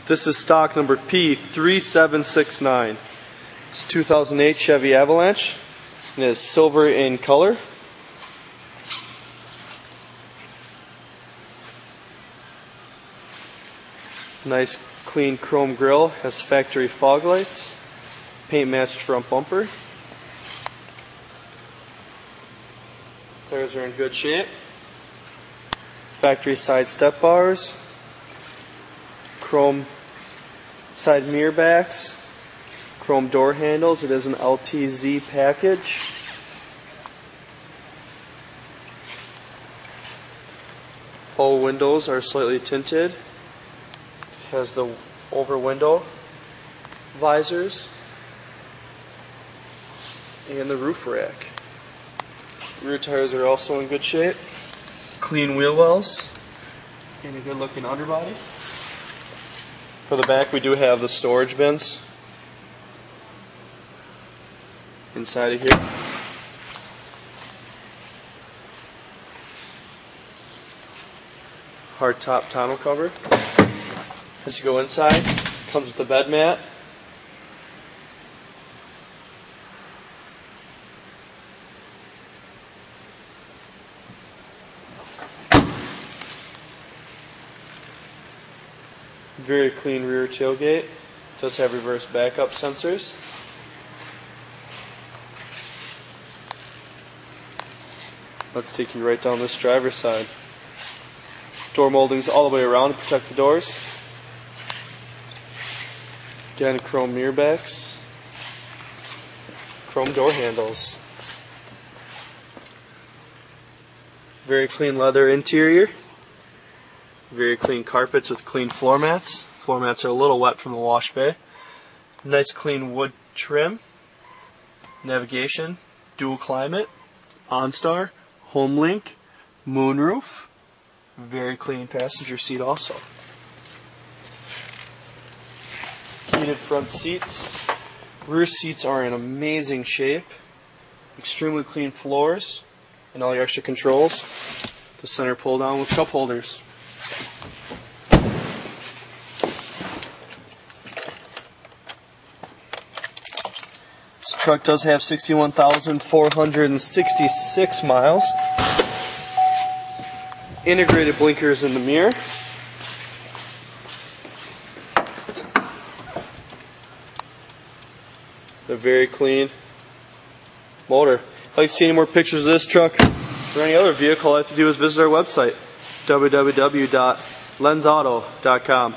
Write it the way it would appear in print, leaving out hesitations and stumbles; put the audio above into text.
This is stock number P3769. It's a 2008 Chevy Avalanche, and it is silver in color. Nice clean chrome grille, has factory fog lights, paint matched front bumper. Tires are in good shape. Factory side step bars, chrome side mirror backs, chrome door handles. It is an LTZ package. All windows are slightly tinted. Has the over window visors and the roof rack. Rear tires are also in good shape. Clean wheel wells and a good looking underbody. For the back we do have the storage bins inside of here. Hard top tonneau cover. As you go inside, comes with the bed mat. Very clean rear tailgate. Does have reverse backup sensors. Let's take you right down this driver's side. Door moldings all the way around to protect the doors. Again, chrome mirror backs, chrome door handles. Very clean leather interior. Very clean carpets with clean floor mats. Floor mats are a little wet from the wash bay. Nice clean wood trim. Navigation, dual climate, OnStar, HomeLink, moonroof. Very clean passenger seat also. Heated front seats. Rear seats are in amazing shape. Extremely clean floors and all your extra controls. The center pull down with cup holders. This truck does have 61,466 miles. Integrated blinkers in the mirror. A very clean motor. If you'd like to see any more pictures of this truck or any other vehicle, all you have to do is visit our website, www.lenzauto.com.